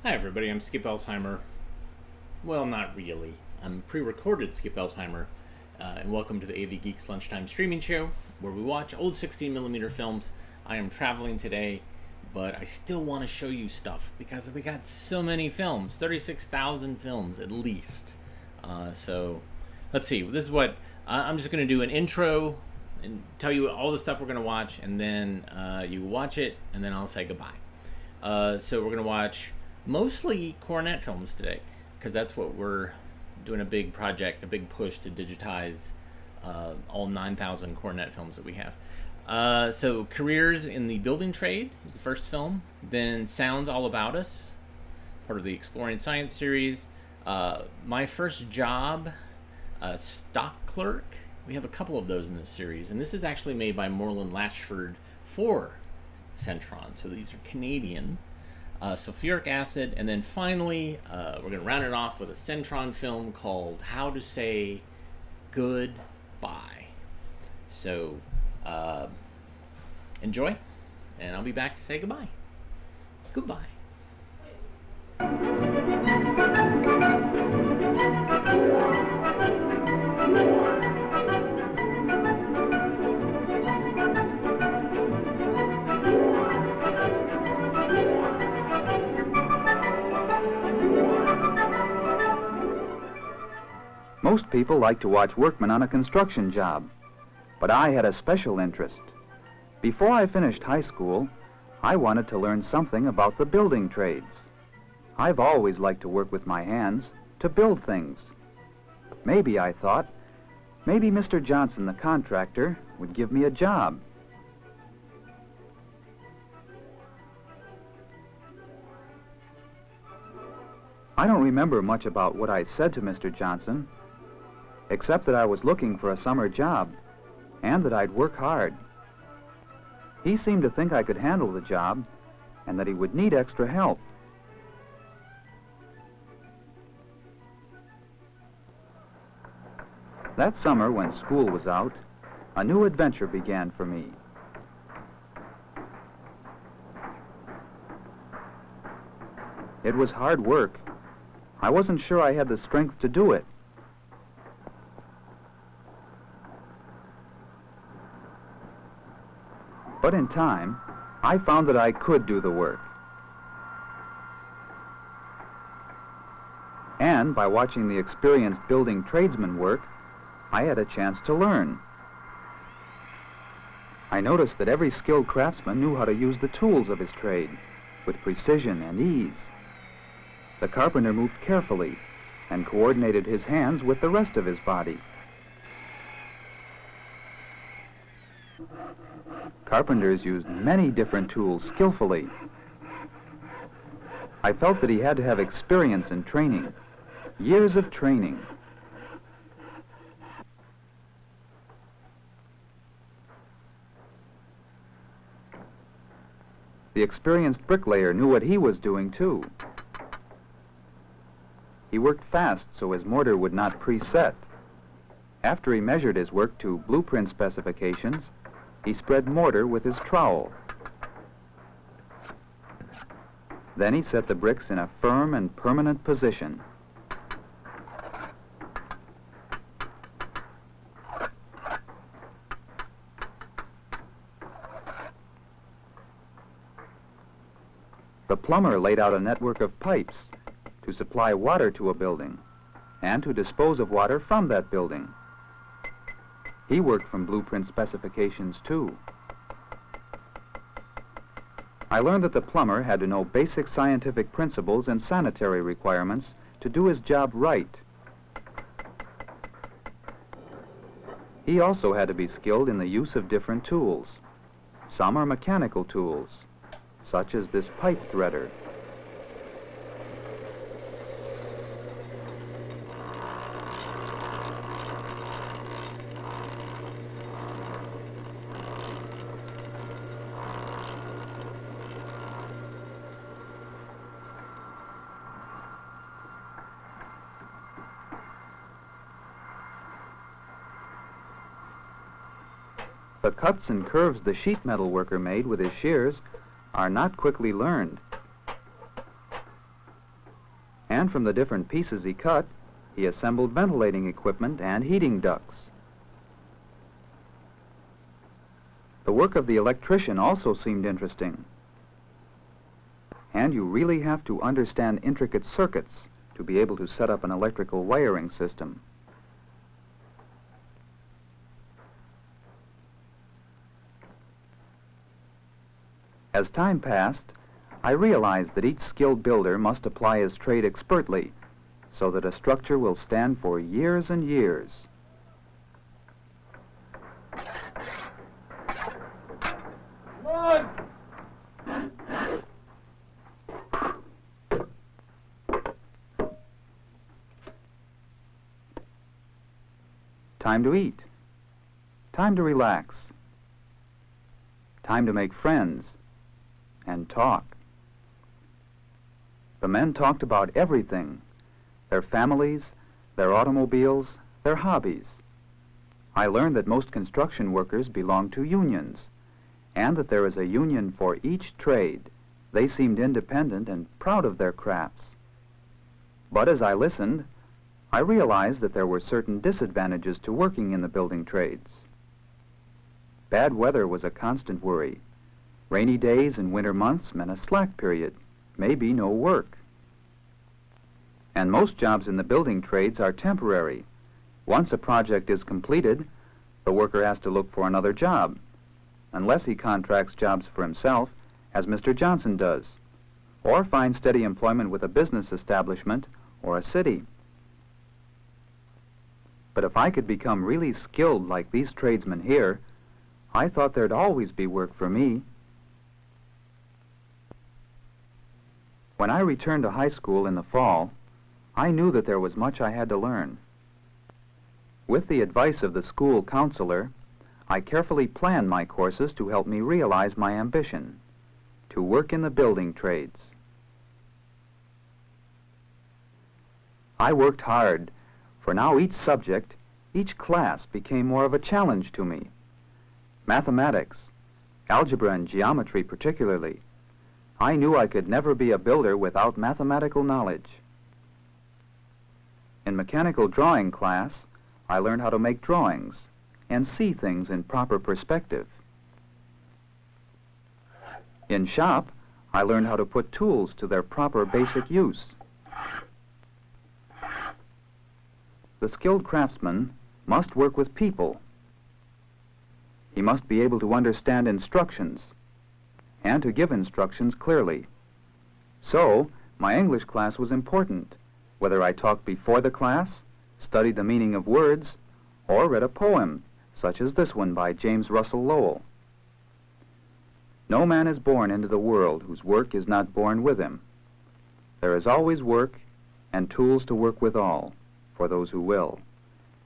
Hi everybody, I'm Skip Elsheimer. Well, not really. I'm pre-recorded Skip Elsheimer, and welcome to the AV Geeks Lunchtime streaming show, where we watch old 16mm films. I am traveling today, but I still want to show you stuff, because we got so many films, 36,000 films at least. So, let's see, this is what, I'm just going to do an intro, and tell you all the stuff we're going to watch, and then you watch it, and then I'll say goodbye. So we're going to watch mostly Coronet films today, because that's what we're doing, a big project, a big push to digitize all 9,000 Coronet films that we have. So Careers in the Building Trade is the first film. Then Sounds All About Us, part of the Exploring Science series. My First Job, Stock Clerk. We have a couple of those in this series, and this is actually made by Moreland Latchford for Centron, so these are Canadian. Sulfuric Acid, and then finally we're going to round it off with a Centron film called How to Say Goodbye. So enjoy, and I'll be back to say goodbye. Goodbye. Most people like to watch workmen on a construction job, but I had a special interest. Before I finished high school, I wanted to learn something about the building trades. I've always liked to work with my hands, to build things. Maybe, I thought, maybe Mr. Johnson, the contractor, would give me a job. I don't remember much about what I said to Mr. Johnson, except that I was looking for a summer job, and that I'd work hard. He seemed to think I could handle the job, and that he would need extra help. That summer, when school was out, a new adventure began for me. It was hard work. I wasn't sure I had the strength to do it. But in time, I found that I could do the work. And by watching the experienced building tradesmen work, I had a chance to learn. I noticed that every skilled craftsman knew how to use the tools of his trade with precision and ease. The carpenter moved carefully and coordinated his hands with the rest of his body. Carpenters used many different tools skillfully. I felt that he had to have experience and training, years of training. The experienced bricklayer knew what he was doing too. He worked fast so his mortar would not preset. After he measured his work to blueprint specifications, he spread mortar with his trowel. Then he set the bricks in a firm and permanent position. The plumber laid out a network of pipes to supply water to a building and to dispose of water from that building. He worked from blueprint specifications too. I learned that the plumber had to know basic scientific principles and sanitary requirements to do his job right. He also had to be skilled in the use of different tools. Some are mechanical tools, such as this pipe threader. The cuts and curves the sheet metal worker made with his shears are not quickly learned. And from the different pieces he cut, he assembled ventilating equipment and heating ducts. The work of the electrician also seemed interesting. And you really have to understand intricate circuits to be able to set up an electrical wiring system. As time passed, I realized that each skilled builder must apply his trade expertly so that a structure will stand for years and years. Come Time to eat. Time to relax. Time to make friends and talk. The men talked about everything: their families, their automobiles, their hobbies. I learned that most construction workers belong to unions, and that there is a union for each trade. They seemed independent and proud of their crafts. But as I listened, I realized that there were certain disadvantages to working in the building trades. Bad weather was a constant worry. Rainy days and winter months meant a slack period, maybe no work. And most jobs in the building trades are temporary. Once a project is completed, the worker has to look for another job, unless he contracts jobs for himself, as Mr. Johnson does, or finds steady employment with a business establishment or a city. But if I could become really skilled like these tradesmen here, I thought there'd always be work for me. When I returned to high school in the fall, I knew that there was much I had to learn. With the advice of the school counselor, I carefully planned my courses to help me realize my ambition, to work in the building trades. I worked hard, for now each subject, each class became more of a challenge to me. Mathematics, algebra and geometry particularly. I knew I could never be a builder without mathematical knowledge. In mechanical drawing class, I learned how to make drawings and see things in proper perspective. In shop, I learned how to put tools to their proper basic use. The skilled craftsman must work with people. He must be able to understand instructions and to give instructions clearly. So, my English class was important, whether I talked before the class, studied the meaning of words, or read a poem, such as this one by James Russell Lowell. No man is born into the world whose work is not born with him. There is always work and tools to work withal, for those who will,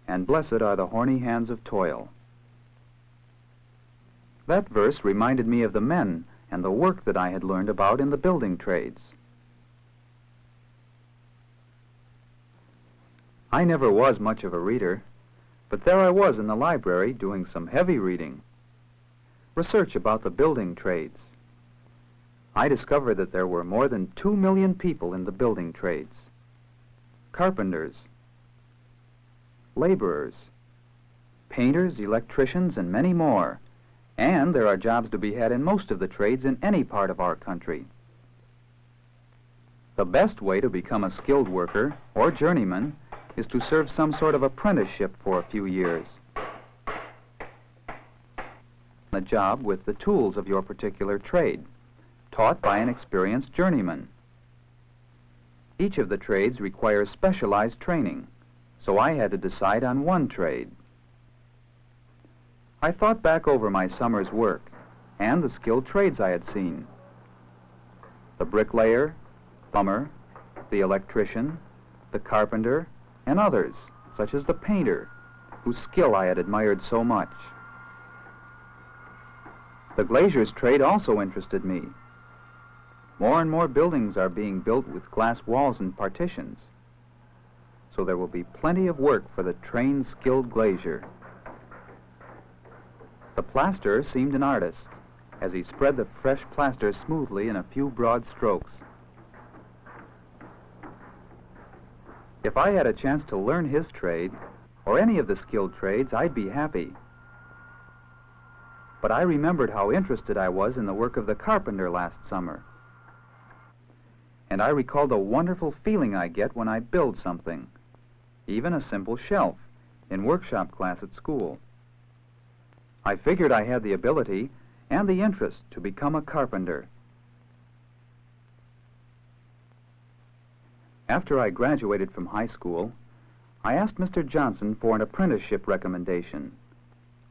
and blessed are the horny hands of toil. That verse reminded me of the men and the work that I had learned about in the building trades. I never was much of a reader, but there I was in the library doing some heavy reading. Research about the building trades. I discovered that there were more than 2 million people in the building trades. Carpenters, laborers, painters, electricians, and many more. And there are jobs to be had in most of the trades in any part of our country. The best way to become a skilled worker or journeyman is to serve some sort of apprenticeship for a few years. A job with the tools of your particular trade, taught by an experienced journeyman. Each of the trades requires specialized training, so I had to decide on one trade. I thought back over my summer's work and the skilled trades I had seen. The bricklayer, plumber, the electrician, the carpenter, and others, such as the painter, whose skill I had admired so much. The glazier's trade also interested me. More and more buildings are being built with glass walls and partitions, so there will be plenty of work for the trained, skilled glazier. The plasterer seemed an artist, as he spread the fresh plaster smoothly in a few broad strokes. If I had a chance to learn his trade, or any of the skilled trades, I'd be happy. But I remembered how interested I was in the work of the carpenter last summer. And I recalled the wonderful feeling I get when I build something, even a simple shelf, in workshop class at school. I figured I had the ability and the interest to become a carpenter. After I graduated from high school, I asked Mr. Johnson for an apprenticeship recommendation.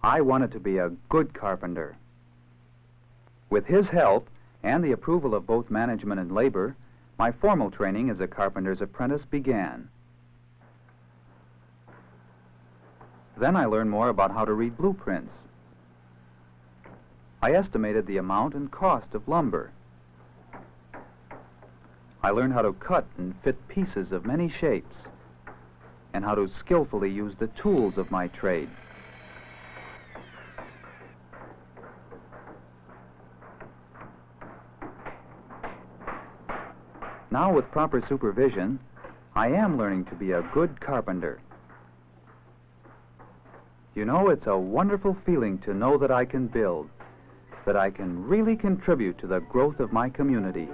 I wanted to be a good carpenter. With his help and the approval of both management and labor, my formal training as a carpenter's apprentice began. Then I learned more about how to read blueprints. I estimated the amount and cost of lumber. I learned how to cut and fit pieces of many shapes, and how to skillfully use the tools of my trade. Now, with proper supervision, I am learning to be a good carpenter. You know, it's a wonderful feeling to know that I can build, that I can really contribute to the growth of my community.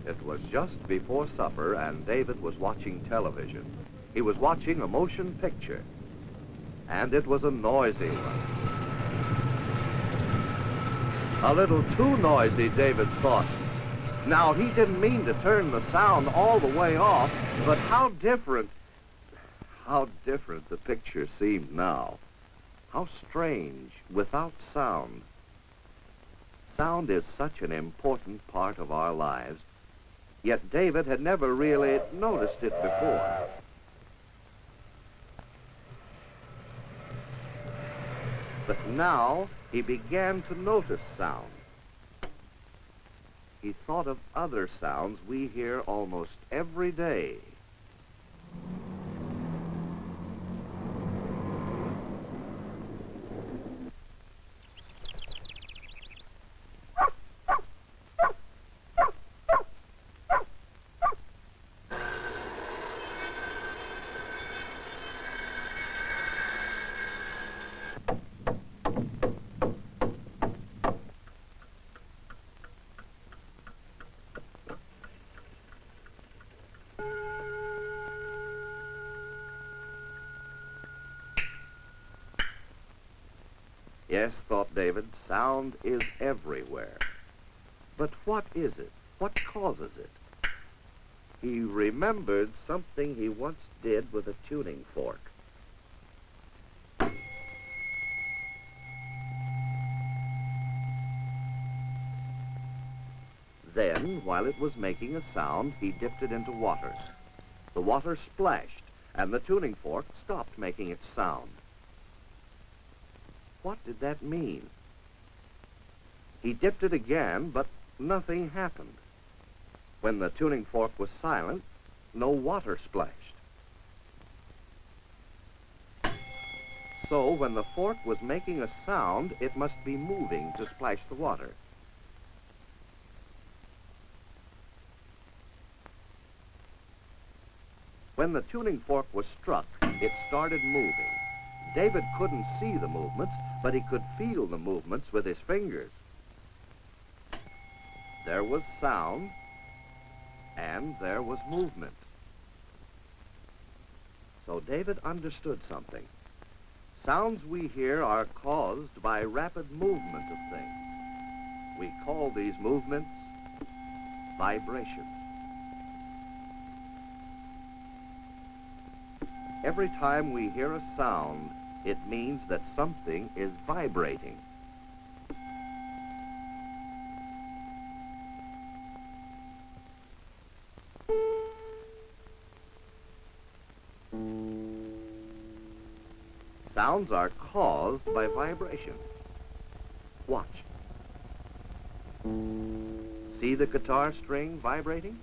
It was just before supper, and David was watching television. He was watching a motion picture, and it was a noisy one. A little too noisy, David thought. Now, he didn't mean to turn the sound all the way off, but how different the picture seemed now. How strange, without sound. Sound is such an important part of our lives, yet David had never really noticed it before. But now he began to notice sound. He thought of other sounds we hear almost every day. Yes, thought David, sound is everywhere. But what is it? What causes it? He remembered something he once did with a tuning fork. Then, while it was making a sound, he dipped it into water. The water splashed, and the tuning fork stopped making its sound. What did that mean? He dipped it again, but nothing happened. When the tuning fork was silent, no water splashed. So when the fork was making a sound, it must be moving to splash the water. When the tuning fork was struck, it started moving. David couldn't see the movements, but he could feel the movements with his fingers. There was sound, and there was movement. So David understood something. Sounds we hear are caused by rapid movement of things. We call these movements vibrations. Every time we hear a sound, it means that something is vibrating. Sounds are caused by vibration. Watch. See the guitar string vibrating?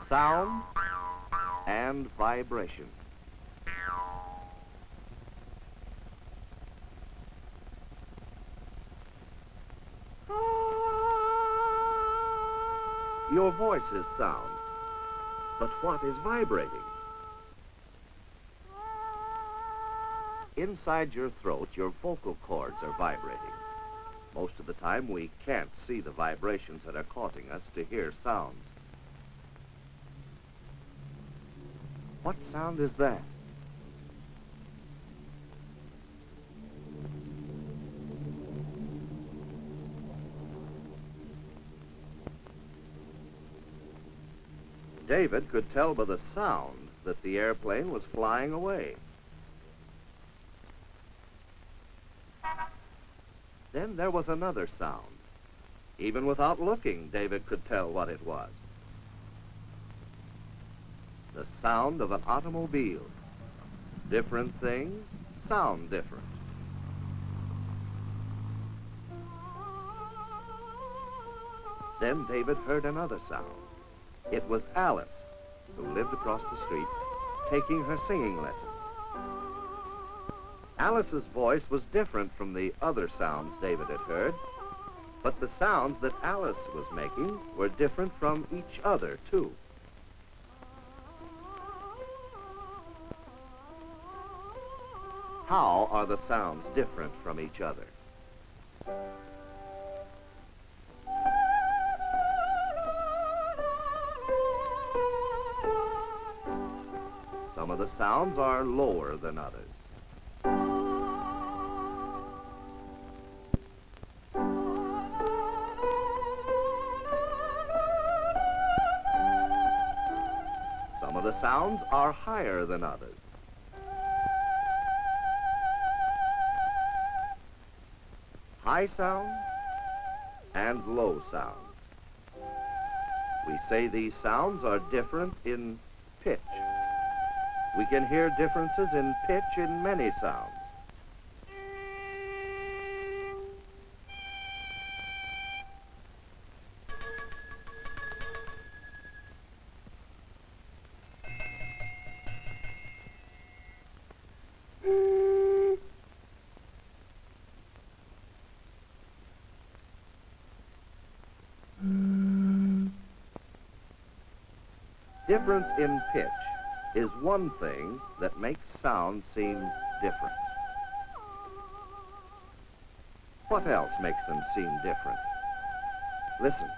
Sound and vibration. Your voice is sound, but what is vibrating? Inside your throat, your vocal cords are vibrating. Most of the time, we can't see the vibrations that are causing us to hear sounds. What sound is that? David could tell by the sound that the airplane was flying away. Then there was another sound. Even without looking, David could tell what it was. The sound of an automobile. Different things sound different. Then David heard another sound. It was Alice, who lived across the street, taking her singing lesson. Alice's voice was different from the other sounds David had heard, but the sounds that Alice was making were different from each other, too. How are the sounds different from each other? Some of the sounds are lower than others. Some of the sounds are higher than others. High sounds and low sounds. We say these sounds are different in pitch. We can hear differences in pitch in many sounds. Difference in pitch is one thing that makes sounds seem different. What else makes them seem different? Listen.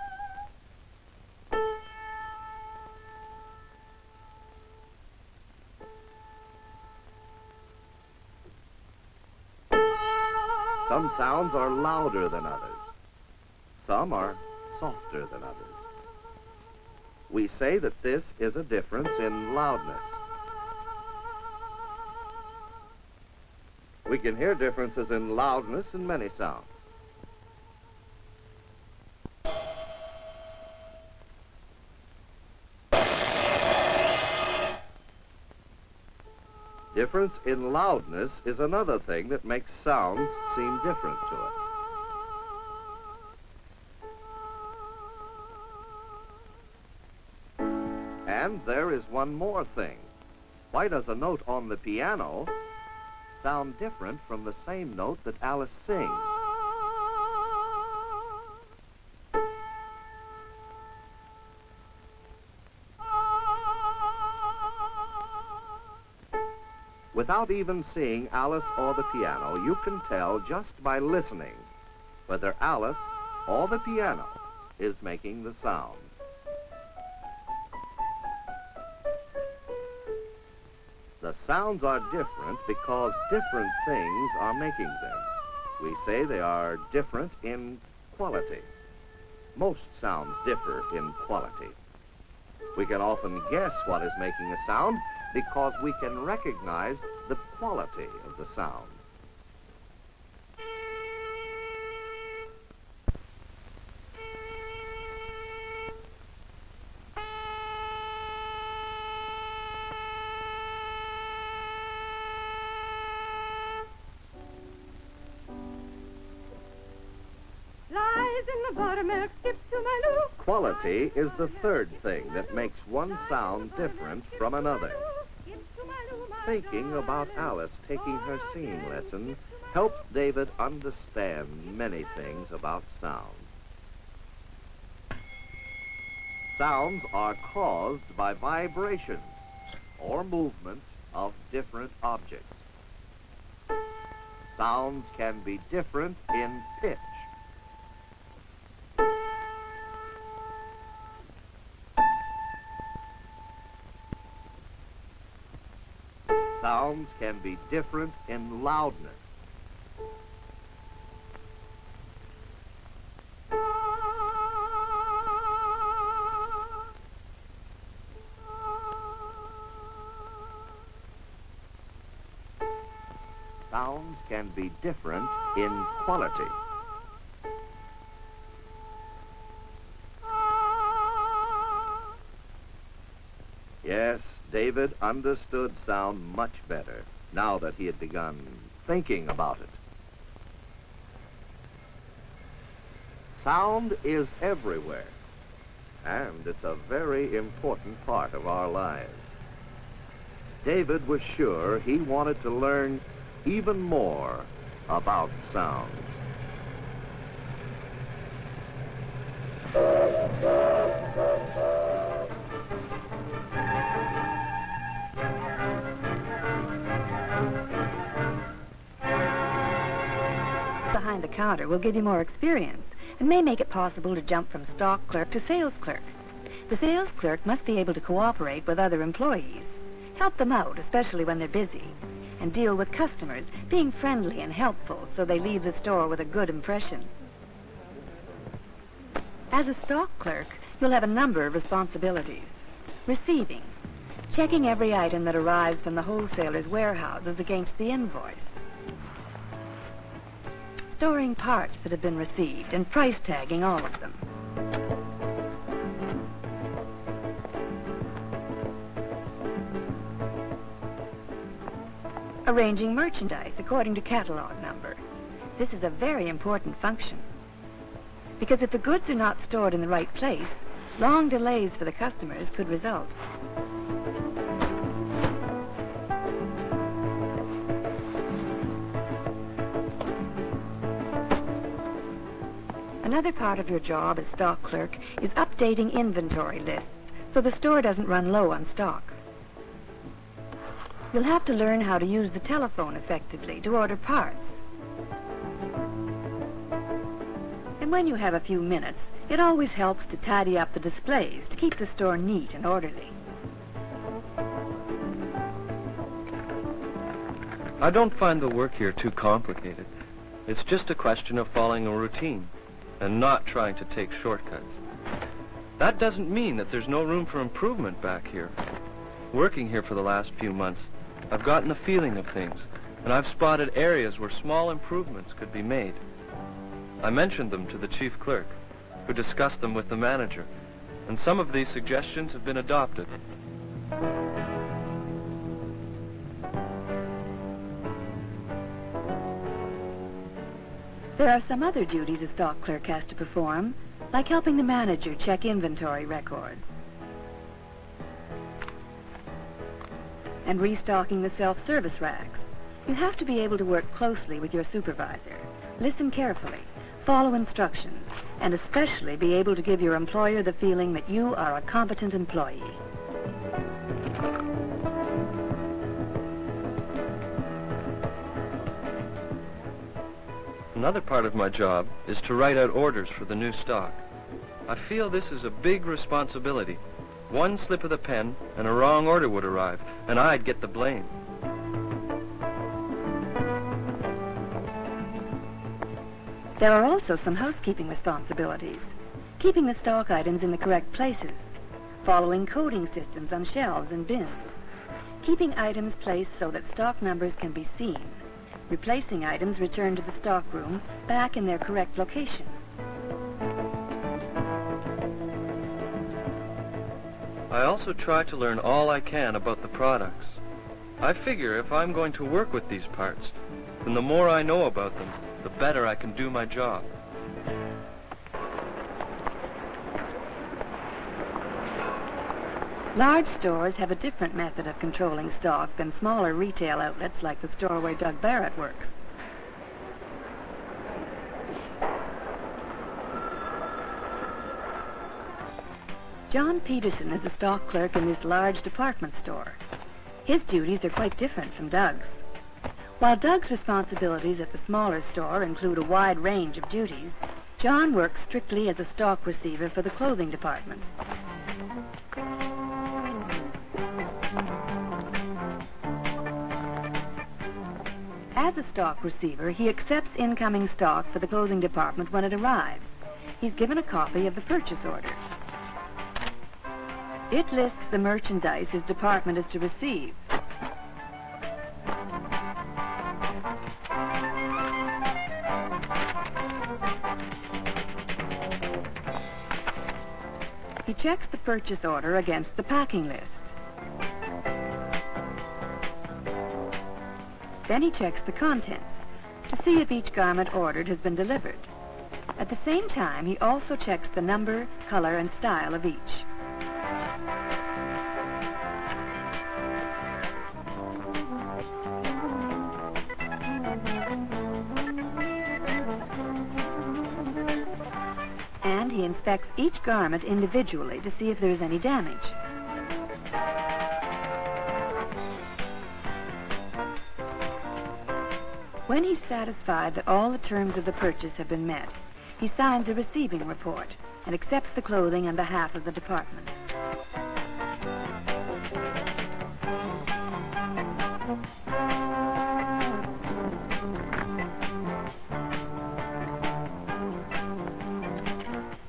Some sounds are louder than others. Some are softer than others. We say that this is a difference in loudness. We can hear differences in loudness in many sounds. Difference in loudness is another thing that makes sounds seem different to us. And there is one more thing. Why does a note on the piano sound different from the same note that Alice sings? Without even seeing Alice or the piano, you can tell just by listening whether Alice or the piano is making the sound. The sounds are different because different things are making them. We say they are different in quality. Most sounds differ in quality. We can often guess what is making a sound because we can recognize the quality of the sound. Quality is the third thing that makes one sound different from another. Thinking about Alice taking her singing lesson helped David understand many things about sound. Sounds are caused by vibrations or movement of different objects. Sounds can be different in pitch. Sounds can be different in loudness. Sounds can be different in quality. Yes, David understood sound much better now that he had begun thinking about it. Sound is everywhere, and it's a very important part of our lives. David was sure he wanted to learn even more about sound. Behind the counter will give you more experience and may make it possible to jump from stock clerk to sales clerk. The sales clerk must be able to cooperate with other employees, help them out, especially when they're busy, and deal with customers, being friendly and helpful so they leave the store with a good impression. As a stock clerk, you'll have a number of responsibilities. Receiving, checking every item that arrives from the wholesaler's warehouses against the invoice. Storing parts that have been received and price tagging all of them. Arranging merchandise according to catalog number. This is a very important function, because if the goods are not stored in the right place, long delays for the customers could result. Another part of your job as stock clerk is updating inventory lists so the store doesn't run low on stock. You'll have to learn how to use the telephone effectively to order parts. And when you have a few minutes, it always helps to tidy up the displays to keep the store neat and orderly. I don't find the work here too complicated. It's just a question of following a routine and not trying to take shortcuts. That doesn't mean that there's no room for improvement back here. Working here for the last few months, I've gotten the feeling of things, and I've spotted areas where small improvements could be made. I mentioned them to the chief clerk, who discussed them with the manager, and some of these suggestions have been adopted. There are some other duties a stock clerk has to perform, like helping the manager check inventory records and restocking the self-service racks. You have to be able to work closely with your supervisor, listen carefully, follow instructions, and especially be able to give your employer the feeling that you are a competent employee. Another part of my job is to write out orders for the new stock. I feel this is a big responsibility, One slip of the pen and a wrong order would arrive, and I'd get the blame. There are also some housekeeping responsibilities. Keeping the stock items in the correct places, following coding systems on shelves and bins, keeping items placed so that stock numbers can be seen, replacing items returned to the stock room back in their correct location. I also try to learn all I can about the products. I figure if I'm going to work with these parts, then the more I know about them, the better I can do my job. Large stores have a different method of controlling stock than smaller retail outlets like the store where Doug Barrett works. John Peterson is a stock clerk in this large department store. His duties are quite different from Doug's. While Doug's responsibilities at the smaller store include a wide range of duties, John works strictly as a stock receiver for the clothing department. As a stock receiver, he accepts incoming stock for the clothing department when it arrives. He's given a copy of the purchase order. It lists the merchandise his department is to receive. He checks the purchase order against the packing list. Then he checks the contents to see if each garment ordered has been delivered. At the same time, he also checks the number, color, and style of each. And he inspects each garment individually to see if there's any damage. When he's satisfied that all the terms of the purchase have been met, he signs a receiving report and accepts the clothing on behalf of the department.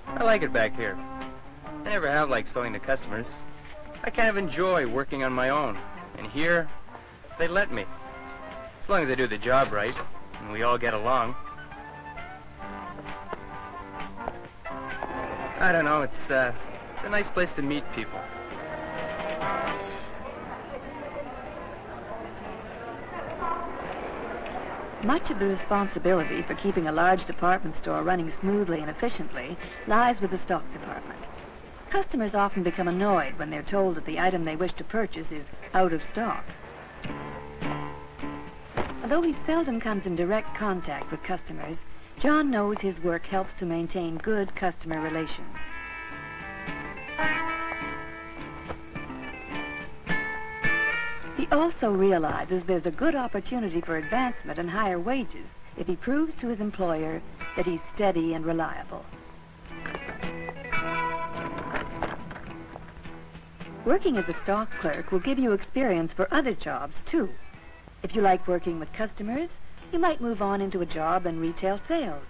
I like it back here. I never have liked selling to customers. I kind of enjoy working on my own. And here, they let me. As long as I do the job right, and we all get along. I don't know, it's a nice place to meet people. Much of the responsibility for keeping a large department store running smoothly and efficiently lies with the stock department. Customers often become annoyed when they're told that the item they wish to purchase is out of stock. Although he seldom comes in direct contact with customers, John knows his work helps to maintain good customer relations. He also realizes there's a good opportunity for advancement and higher wages if he proves to his employer that he's steady and reliable. Working as a stock clerk will give you experience for other jobs, too. If you like working with customers, you might move on into a job in retail sales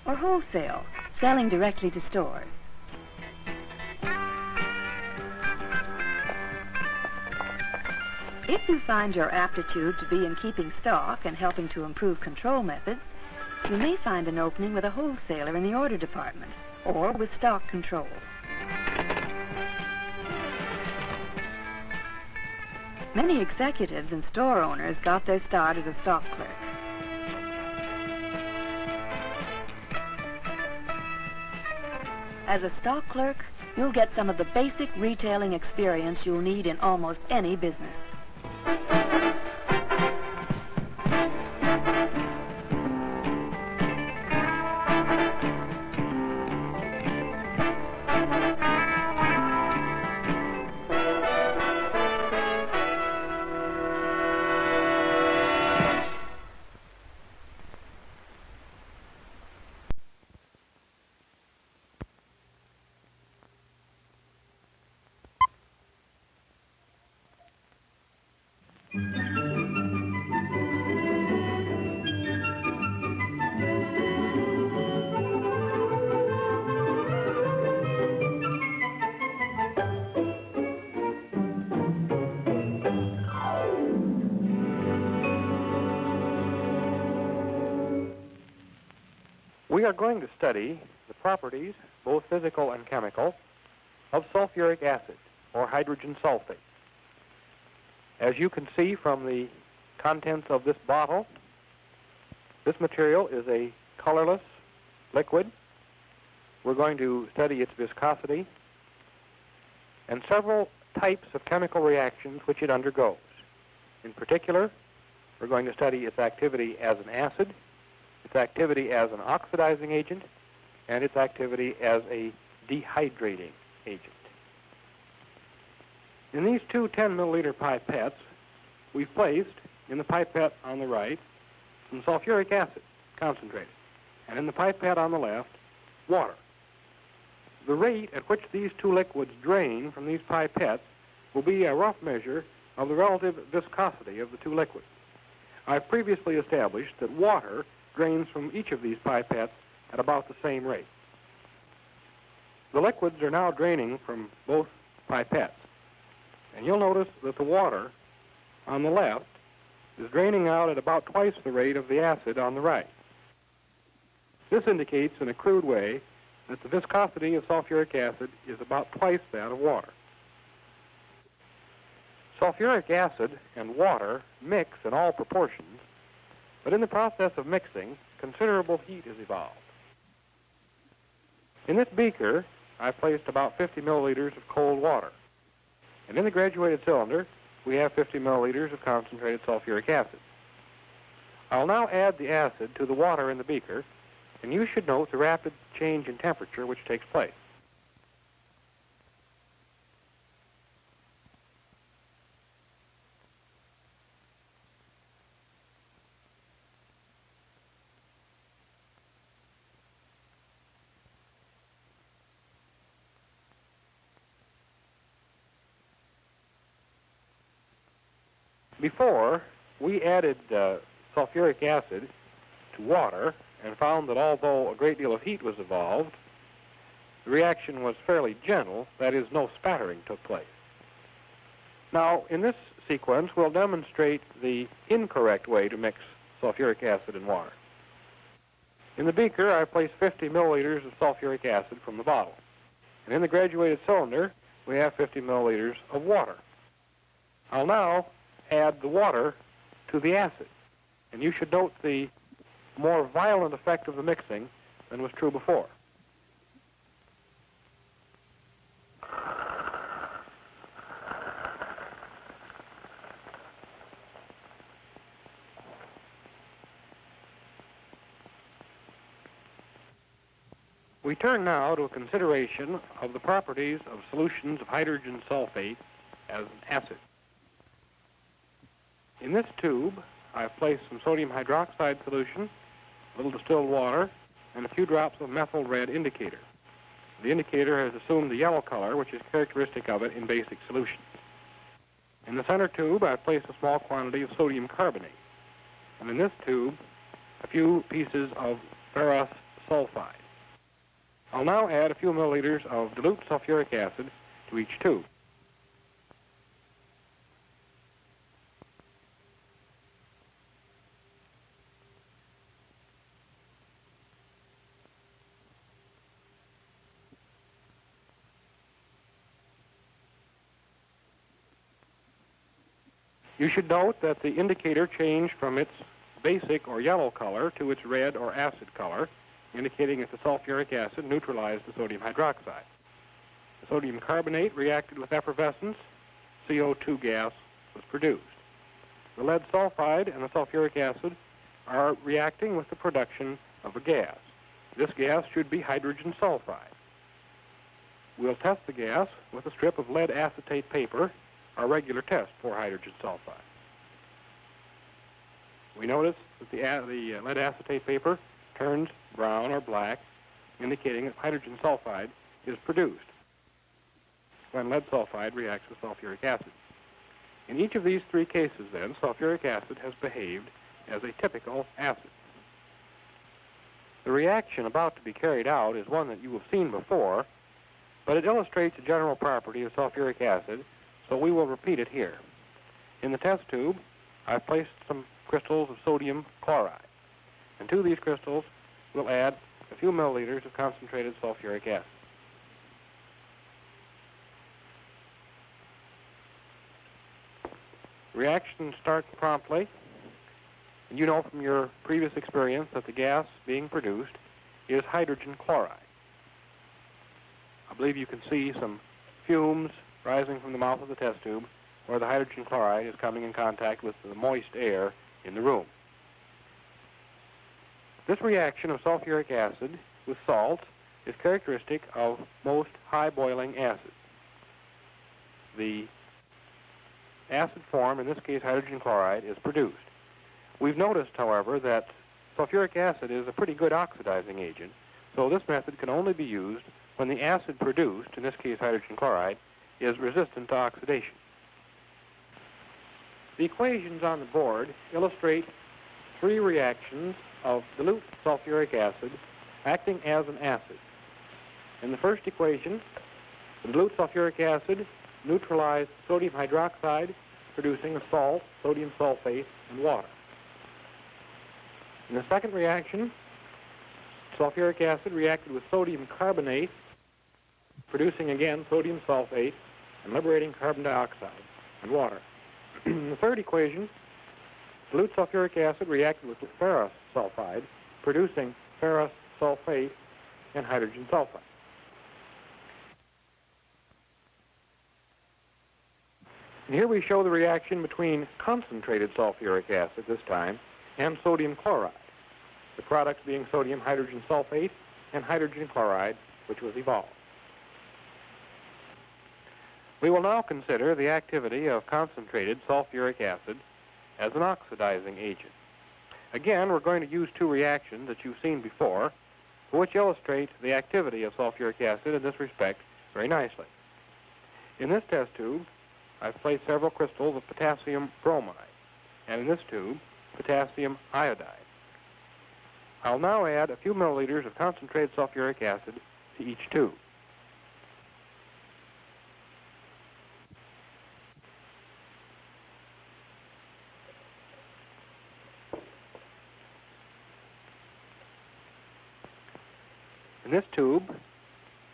or wholesale, selling directly to stores. If you find your aptitude to be in keeping stock and helping to improve control methods, you may find an opening with a wholesaler in the order department or with stock control. Many executives and store owners got their start as a stock clerk. As a stock clerk, you'll get some of the basic retailing experience you'll need in almost any business. We are going to study the properties, both physical and chemical, of sulfuric acid, or hydrogen sulfate. As you can see from the contents of this bottle, this material is a colorless liquid. We're going to study its viscosity and several types of chemical reactions which it undergoes. In particular, we're going to study its activity as an acid, its activity as an oxidizing agent, and its activity as a dehydrating agent. In these two 10-milliliter pipettes, we've placed, in the pipette on the right, some sulfuric acid, concentrated, and in the pipette on the left, water. The rate at which these two liquids drain from these pipettes will be a rough measure of the relative viscosity of the two liquids. I've previously established that water drains from each of these pipettes at about the same rate. The liquids are now draining from both pipettes, and you'll notice that the water on the left is draining out at about twice the rate of the acid on the right. This indicates in a crude way that the viscosity of sulfuric acid is about twice that of water. Sulfuric acid and water mix in all proportions, but in the process of mixing, considerable heat is evolved. In this beaker, I've placed about 50 milliliters of cold water, and in the graduated cylinder, we have 50 milliliters of concentrated sulfuric acid. I'll now add the acid to the water in the beaker, and you should note the rapid change in temperature which takes place. Before, we added sulfuric acid to water and found that although a great deal of heat was evolved, the reaction was fairly gentle, that is, no spattering took place. Now, in this sequence, we'll demonstrate the incorrect way to mix sulfuric acid and water. In the beaker, I placed 50 milliliters of sulfuric acid from the bottle. And in the graduated cylinder, we have 50 milliliters of water. I'll now add the water to the acid. And you should note the more violent effect of the mixing than was true before. We turn now to a consideration of the properties of solutions of hydrogen sulfate as an acid. In this tube, I've placed some sodium hydroxide solution, a little distilled water, and a few drops of methyl red indicator. The indicator has assumed the yellow color, which is characteristic of it in basic solutions. In the center tube, I've placed a small quantity of sodium carbonate. And in this tube, a few pieces of ferrous sulfide. I'll now add a few milliliters of dilute sulfuric acid to each tube. You should note that the indicator changed from its basic or yellow color to its red or acid color, indicating that the sulfuric acid neutralized the sodium hydroxide. The sodium carbonate reacted with effervescence, CO2 gas was produced. The lead sulfide and the sulfuric acid are reacting with the production of a gas. This gas should be hydrogen sulfide. We'll test the gas with a strip of lead acetate paper, our regular test for hydrogen sulfide. We notice that the lead acetate paper turns brown or black, indicating that hydrogen sulfide is produced when lead sulfide reacts with sulfuric acid. In each of these three cases, then, sulfuric acid has behaved as a typical acid. The reaction about to be carried out is one that you have seen before, but it illustrates a general property of sulfuric acid, so we will repeat it here. In the test tube, I've placed some crystals of sodium chloride. And to these crystals, we'll add a few milliliters of concentrated sulfuric acid. Reactions start promptly, and you know from your previous experience that the gas being produced is hydrogen chloride. I believe you can see some fumes rising from the mouth of the test tube where the hydrogen chloride is coming in contact with the moist air in the room. This reaction of sulfuric acid with salt is characteristic of most high-boiling acids. The acid form, in this case hydrogen chloride, is produced. We've noticed, however, that sulfuric acid is a pretty good oxidizing agent, so this method can only be used when the acid produced, in this case hydrogen chloride, is resistant to oxidation. The equations on the board illustrate three reactions of dilute sulfuric acid acting as an acid. In the first equation, the dilute sulfuric acid neutralized sodium hydroxide, producing a salt, sodium sulfate, and water. In the second reaction, sulfuric acid reacted with sodium carbonate, producing again sodium sulfate and liberating carbon dioxide and water. In the third equation, dilute sulfuric acid reacted with ferrous sulfide, producing ferrous sulfate and hydrogen sulfide. And here we show the reaction between concentrated sulfuric acid this time and sodium chloride, the products being sodium hydrogen sulfate and hydrogen chloride, which was evolved. We will now consider the activity of concentrated sulfuric acid as an oxidizing agent. Again, we're going to use two reactions that you've seen before, which illustrate the activity of sulfuric acid in this respect very nicely. In this test tube, I've placed several crystals of potassium bromide, and in this tube, potassium iodide. I'll now add a few milliliters of concentrated sulfuric acid to each tube. In this tube,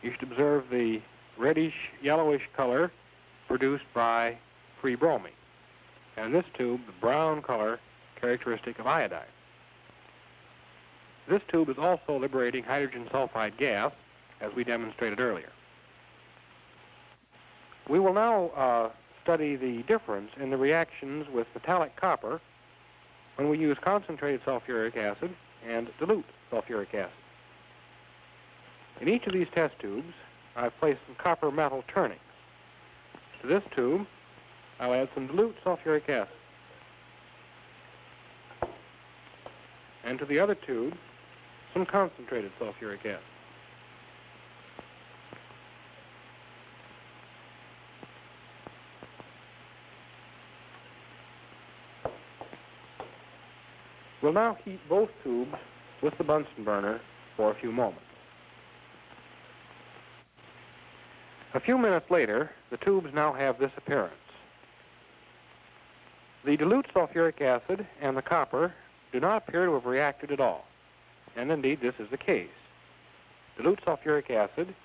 you should observe the reddish-yellowish color produced by free bromine. And in this tube, the brown color characteristic of iodine. This tube is also liberating hydrogen sulfide gas, as we demonstrated earlier. We will now study the difference in the reactions with metallic copper when we use concentrated sulfuric acid and dilute sulfuric acid. In each of these test tubes, I've placed some copper metal turnings. To this tube, I'll add some dilute sulfuric acid. And to the other tube, some concentrated sulfuric acid. We'll now heat both tubes with the Bunsen burner for a few moments. A few minutes later, the tubes now have this appearance. The dilute sulfuric acid and the copper do not appear to have reacted at all. And indeed, this is the case. Dilute sulfuric acid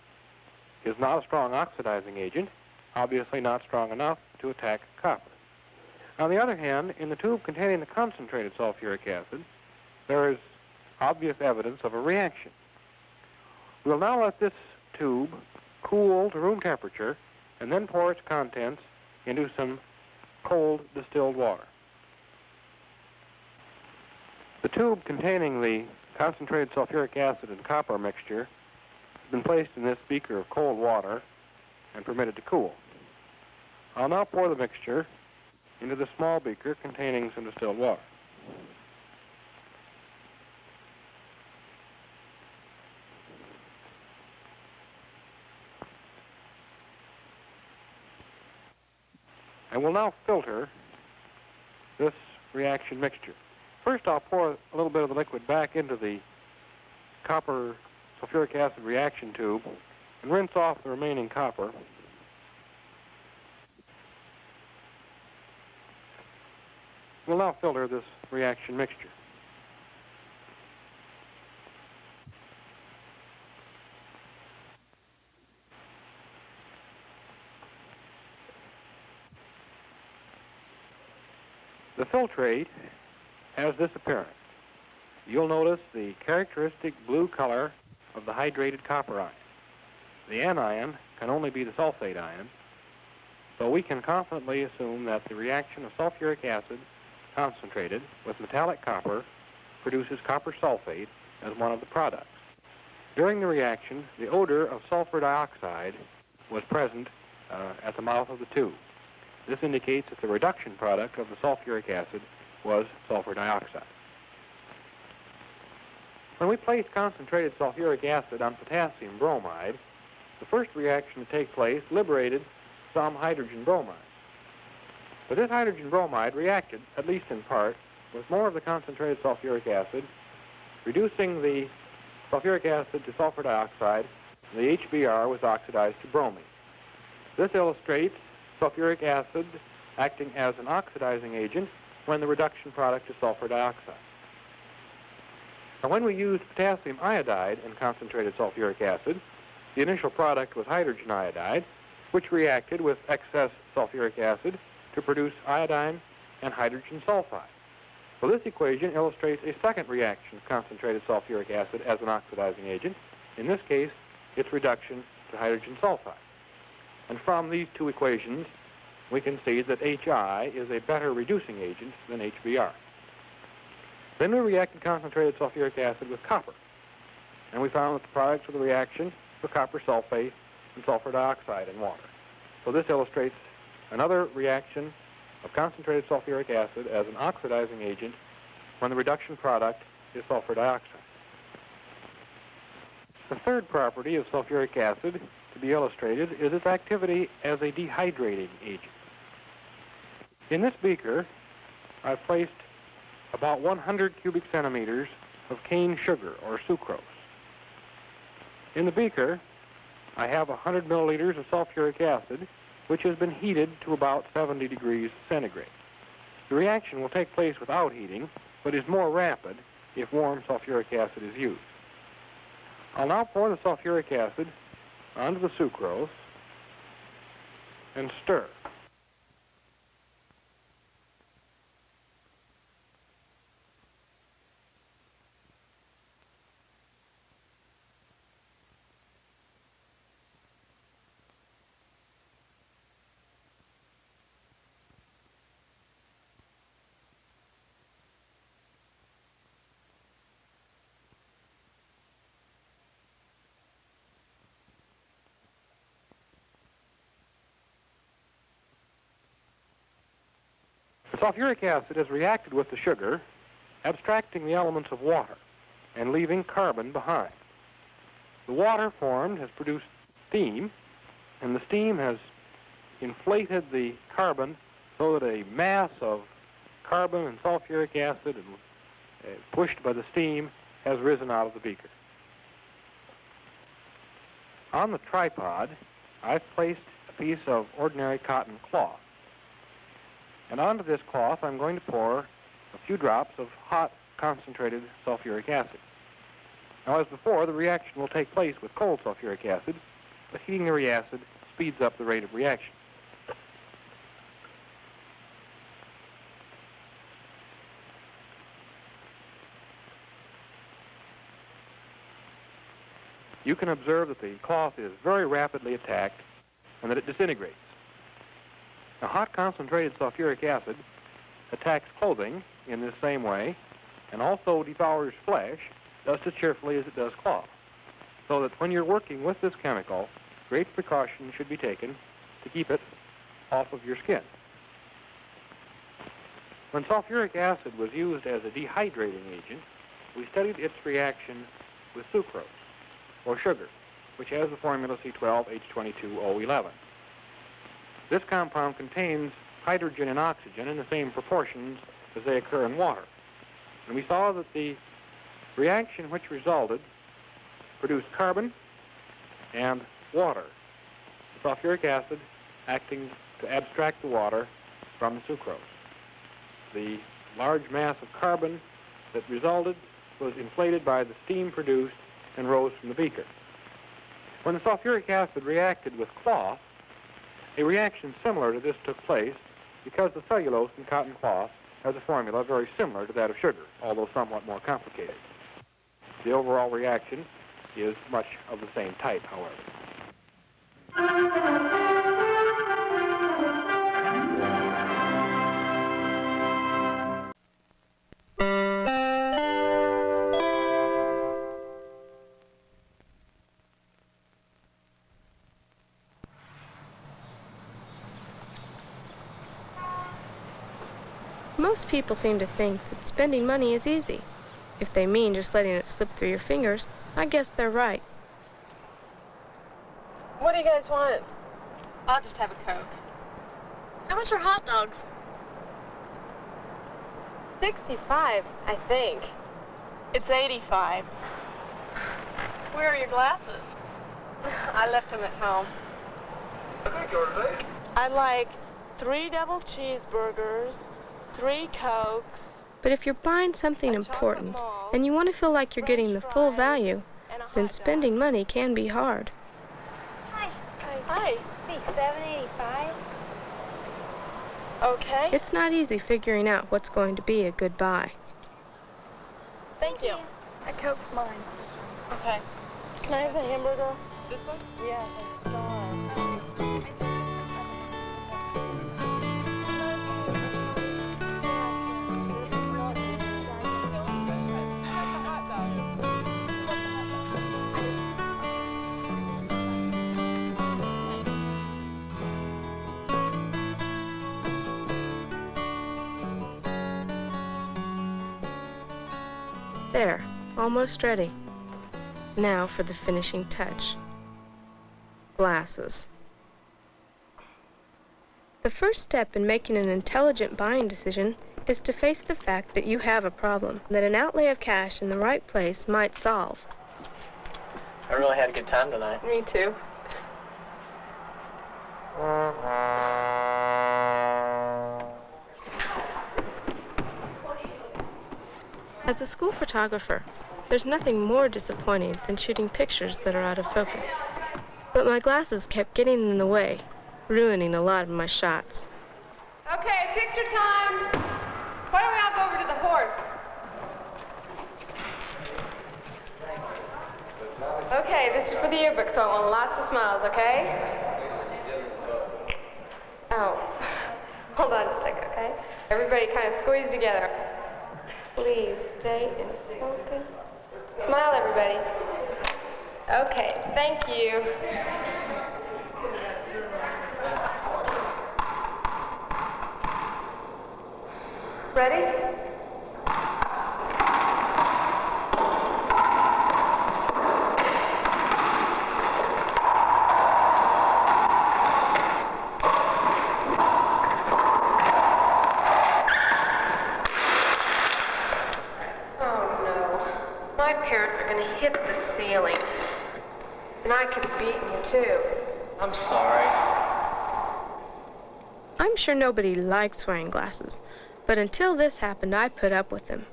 is not a strong oxidizing agent, obviously not strong enough to attack copper. On the other hand, in the tube containing the concentrated sulfuric acid, there is obvious evidence of a reaction. We'll now let this tube cool to room temperature and then pour its contents into some cold distilled water. The tube containing the concentrated sulfuric acid and copper mixture has been placed in this beaker of cold water and permitted to cool. I'll now pour the mixture into the small beaker containing some distilled water. And we'll now filter this reaction mixture. First, I'll pour a little bit of the liquid back into the copper sulfuric acid reaction tube and rinse off the remaining copper. We'll now filter this reaction mixture. The filtrate has this appearance. You'll notice the characteristic blue color of the hydrated copper ion. The anion can only be the sulfate ion, so we can confidently assume that the reaction of sulfuric acid concentrated with metallic copper produces copper sulfate as one of the products. During the reaction, the odor of sulfur dioxide was present at the mouth of the tube. This indicates that the reduction product of the sulfuric acid was sulfur dioxide. When we place concentrated sulfuric acid on potassium bromide, the first reaction to take place liberated some hydrogen bromide. But this hydrogen bromide reacted, at least in part, with more of the concentrated sulfuric acid, reducing the sulfuric acid to sulfur dioxide, and the HBr was oxidized to bromine. This illustrates sulfuric acid acting as an oxidizing agent when the reduction product is sulfur dioxide. Now, when we used potassium iodide in concentrated sulfuric acid, the initial product was hydrogen iodide, which reacted with excess sulfuric acid to produce iodine and hydrogen sulfide. So this equation illustrates a second reaction of concentrated sulfuric acid as an oxidizing agent. In this case, its reduction to hydrogen sulfide. And from these two equations, we can see that HI is a better reducing agent than HBr. Then we reacted concentrated sulfuric acid with copper, and we found that the products of the reaction were copper sulfate and sulfur dioxide in water. So this illustrates another reaction of concentrated sulfuric acid as an oxidizing agent when the reduction product is sulfur dioxide. The third property of sulfuric acid to be illustrated is its activity as a dehydrating agent. In this beaker, I've placed about 100 cubic centimeters of cane sugar, or sucrose. In the beaker, I have 100 milliliters of sulfuric acid, which has been heated to about 70 degrees centigrade. The reaction will take place without heating, but is more rapid if warm sulfuric acid is used. I'll now pour the sulfuric acid onto the sucrose and stir. Sulfuric acid has reacted with the sugar, abstracting the elements of water and leaving carbon behind. The water formed has produced steam, and the steam has inflated the carbon so that a mass of carbon and sulfuric acid, pushed by the steam, has risen out of the beaker. On the tripod, I've placed a piece of ordinary cotton cloth. And onto this cloth, I'm going to pour a few drops of hot, concentrated sulfuric acid. Now, as before, the reaction will take place with cold sulfuric acid, but heating the acid speeds up the rate of reaction. You can observe that the cloth is very rapidly attacked and that it disintegrates. Now, hot concentrated sulfuric acid attacks clothing in this same way and also devours flesh just as cheerfully as it does cloth. So that when you're working with this chemical, great precaution should be taken to keep it off of your skin. When sulfuric acid was used as a dehydrating agent, we studied its reaction with sucrose, or sugar, which has the formula C12H22O11. This compound contains hydrogen and oxygen in the same proportions as they occur in water. And we saw that the reaction which resulted produced carbon and water, sulfuric acid acting to abstract the water from the sucrose. The large mass of carbon that resulted was inflated by the steam produced and rose from the beaker. When the sulfuric acid reacted with cloth, a reaction similar to this took place because the cellulose in cotton cloth has a formula very similar to that of sugar, although somewhat more complicated. The overall reaction is much of the same type, however. Most people seem to think that spending money is easy. If they mean just letting it slip through your fingers, I guess they're right. What do you guys want? I'll just have a Coke. How much are hot dogs? 65, I think. It's 85. Where are your glasses? I left them at home. I'd like 3 double cheeseburgers, 3 Cokes. But if you're buying something important and you want to feel like you're getting the full value, then spending money can be hard. Hi. Hi. See, $7.85. Okay. It's not easy figuring out what's going to be a good buy. Thank you. A Coke's mine. Okay. Can I have the hamburger? This one? Yeah, the star. There, almost ready. Now for the finishing touch. Glasses. The first step in making an intelligent buying decision is to face the fact that you have a problem that an outlay of cash in the right place might solve. I really had a good time tonight. Me too. As a school photographer, there's nothing more disappointing than shooting pictures that are out of focus. But my glasses kept getting in the way, ruining a lot of my shots. Okay, picture time. Why don't we all go over to the horse? Okay, this is for the yearbook, so I want lots of smiles, okay? Oh, hold on a second, okay? Everybody kind of squeeze together. Please stay in focus. Smile, everybody. Okay, thank you. Ready? My parents are going to hit the ceiling. And I could have beaten you, too. I'm sorry. I'm sure nobody likes wearing glasses, but until this happened, I put up with them.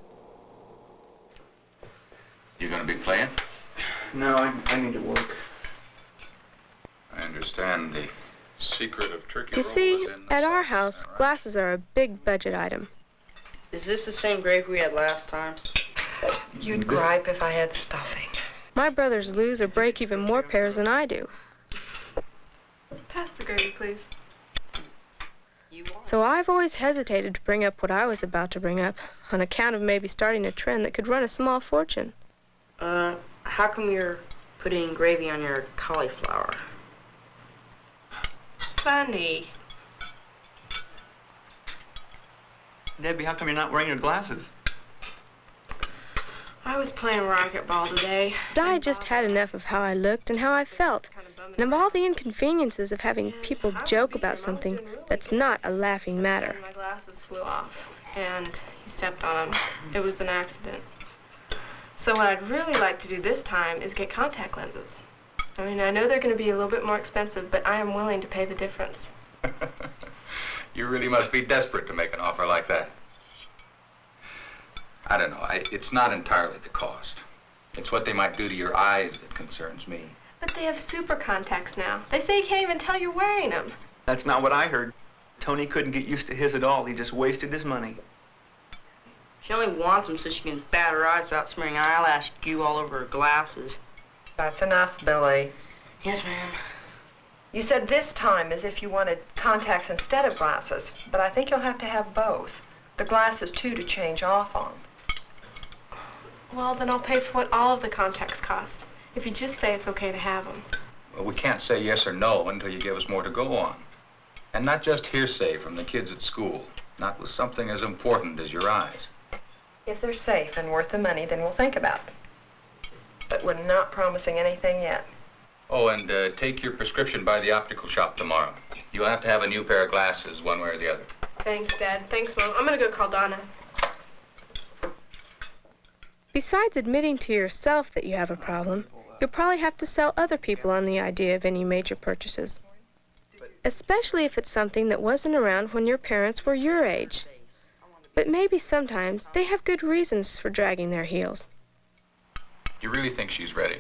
You gonna be playing? No, I need to work. I understand the secret of turkey You roll see, is in the at our sauce, house, is that right? glasses are a big budget item. Is this the same gravy we had last time? You'd gripe if I had stuffing. My brothers lose or break even more pairs than I do. Pass the gravy, please. So I've always hesitated to bring up what I was about to bring up, on account of maybe starting a trend that could run a small fortune. How come you're putting gravy on your cauliflower? Funny. Debbie, how come you're not wearing your glasses? I was playing racquetball today. But I just had enough of how I looked and how I felt, and of all the inconveniences of having people joke about something that's not a laughing matter. My glasses flew off, and he stepped on them. It was an accident. So what I'd really like to do this time is get contact lenses. I mean, I know they're going to be a little bit more expensive, but I am willing to pay the difference. You really must be desperate to make an offer like that. I don't know. It's not entirely the cost. It's what they might do to your eyes that concerns me. But they have super contacts now. They say you can't even tell you're wearing them. That's not what I heard. Tony couldn't get used to his at all. He just wasted his money. She only wants them so she can bat her eyes without smearing eyelash goo all over her glasses. That's enough, Billy. Yes, ma'am. You said this time as if you wanted contacts instead of glasses, but I think you'll have to have both. The glasses, too, to change off on. Well, then I'll pay for what all of the contacts cost, if you just say it's okay to have them. Well, we can't say yes or no until you give us more to go on. And not just hearsay from the kids at school, not with something as important as your eyes. If they're safe and worth the money, then we'll think about them. But we're not promising anything yet. Oh, and take your prescription by the optical shop tomorrow. You'll have to have a new pair of glasses, one way or the other. Thanks, Dad. Thanks, Mom. I'm going to go call Donna. Besides admitting to yourself that you have a problem, you'll probably have to sell other people on the idea of any major purchases. Especially if it's something that wasn't around when your parents were your age. But maybe sometimes they have good reasons for dragging their heels. You really think she's ready?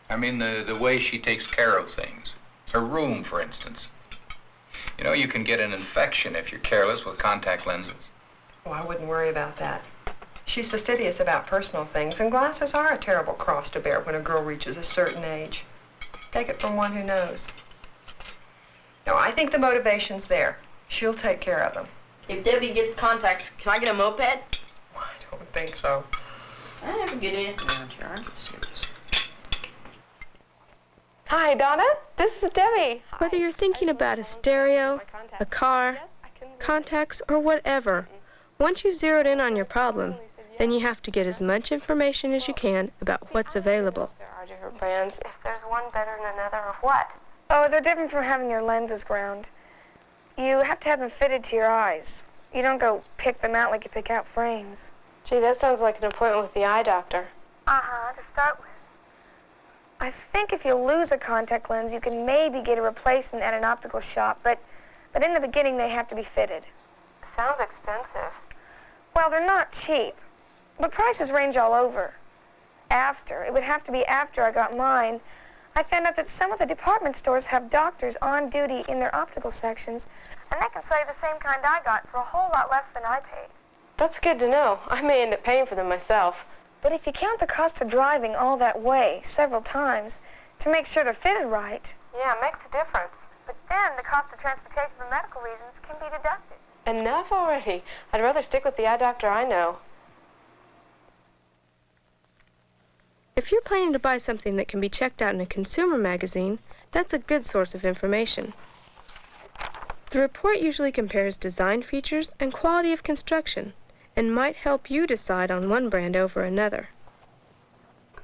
I mean, the way she takes care of things. Her room, for instance. You know, you can get an infection if you're careless with contact lenses. Oh, I wouldn't worry about that. She's fastidious about personal things, and glasses are a terrible cross to bear when a girl reaches a certain age. Take it from one who knows. No, I think the motivation's there. She'll take care of them. If Debbie gets contacts, can I get a moped? I don't think so. I never get anything around here. I'm serious. Hi, Donna. This is Debbie. Whether you're thinking about a stereo, a car, contacts, or whatever, once you've zeroed in on your problem, then you have to get as much information as you can about what's available. There are different brands. If there's one better than another, or what? Oh, they're different from having your lenses ground. You have to have them fitted to your eyes. You don't go pick them out like you pick out frames. Gee, that sounds like an appointment with the eye doctor. Uh-huh, to start with. I think if you lose a contact lens, you can maybe get a replacement at an optical shop, but in the beginning they have to be fitted. Sounds expensive. Well, they're not cheap, but prices range all over. It would have to be after I got mine, I found out that some of the department stores have doctors on duty in their optical sections, and they can sell you the same kind I got for a whole lot less than I paid. That's good to know. I may end up paying for them myself. But if you count the cost of driving all that way several times to make sure they're fitted right... Yeah, it makes a difference. But then the cost of transportation for medical reasons can be deducted. Enough already. I'd rather stick with the eye doctor I know. If you're planning to buy something that can be checked out in a consumer magazine, that's a good source of information. The report usually compares design features and quality of construction, and might help you decide on one brand over another.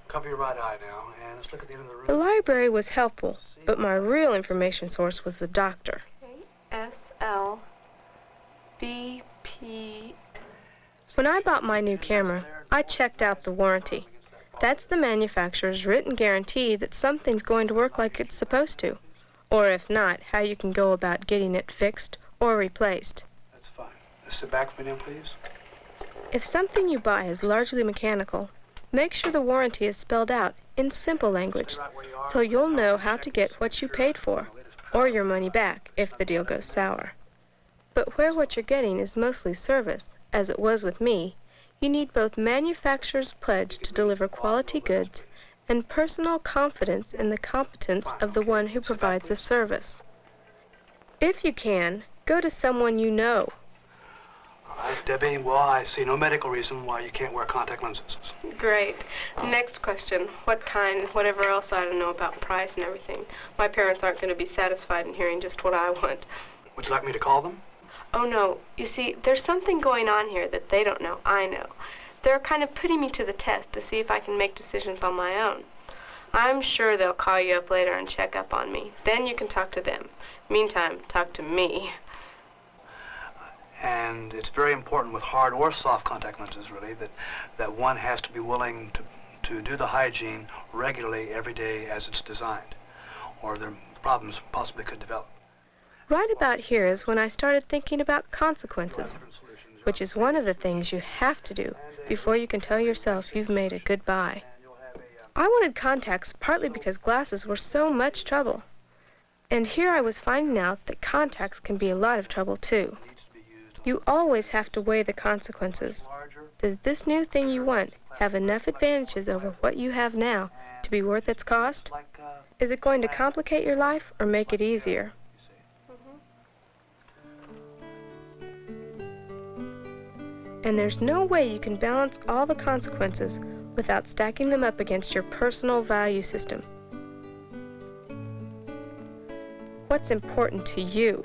Cover your right eye now, and let's look at the end of the room. The library was helpful, but my real information source was the doctor. SLBP. When I bought my new camera, I checked out the warranty. That's the manufacturer's written guarantee that something's going to work like it's supposed to, or if not, how you can go about getting it fixed or replaced. That's fine. Sit back for me now, please. If something you buy is largely mechanical, make sure the warranty is spelled out in simple language, so you'll know how to get what you paid for, or your money back if the deal goes sour. But where what you're getting is mostly service, as it was with me, you need both manufacturer's pledge to deliver quality goods and personal confidence in the competence of the one who provides the service. If you can, go to someone you know. All right, Debbie, well, I see no medical reason why you can't wear contact lenses. Great. Next question. What kind, whatever else I don't know about price and everything. My parents aren't going to be satisfied in hearing just what I want. Would you like me to call them? Oh, no. You see, there's something going on here that they don't know. I know. They're kind of putting me to the test to see if I can make decisions on my own. I'm sure they'll call you up later and check up on me. Then you can talk to them. Meantime, talk to me. And it's very important with hard or soft contact lenses, really, that one has to be willing to do the hygiene regularly every day as it's designed, or their problems possibly could develop. Right about here is when I started thinking about consequences, which is one of the things you have to do before you can tell yourself you've made a good buy. I wanted contacts partly because glasses were so much trouble. And here I was finding out that contacts can be a lot of trouble too. You always have to weigh the consequences. Does this new thing you want have enough advantages over what you have now to be worth its cost? Is it going to complicate your life or make it easier? And there's no way you can balance all the consequences without stacking them up against your personal value system. What's important to you?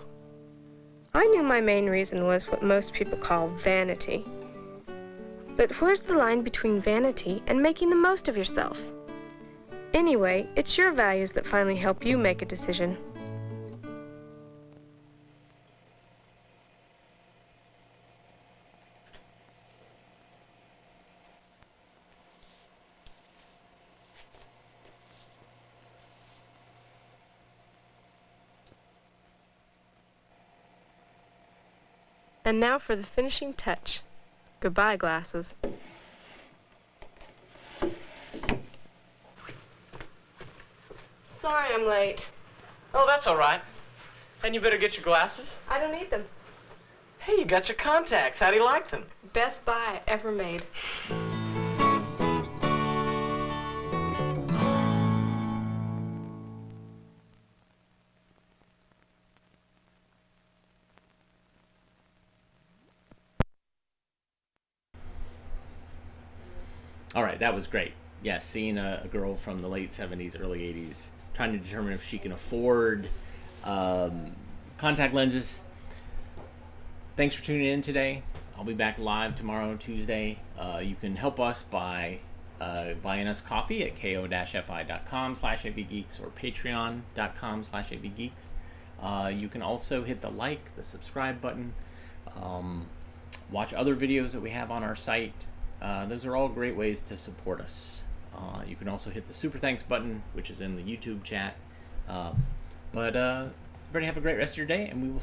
I knew my main reason was what most people call vanity. But where's the line between vanity and making the most of yourself? Anyway, it's your values that finally help you make a decision. And now for the finishing touch. Goodbye, glasses. Sorry I'm late. Oh, that's all right. Then you better get your glasses. I don't need them. Hey, you got your contacts. How do you like them? Best buy ever made. All right, that was great. Yes, seeing a girl from the late 70s, early 80s, trying to determine if she can afford contact lenses. Thanks for tuning in today. I'll be back live tomorrow, Tuesday. You can help us by buying us coffee at ko-fi.com/avgeeks or patreon.com/avgeeks. You can also hit the like, the subscribe button, watch other videos that we have on our site. Those are all great ways to support us. You can also hit the super thanks button, which is in the YouTube chat. But everybody have a great rest of your day, and we will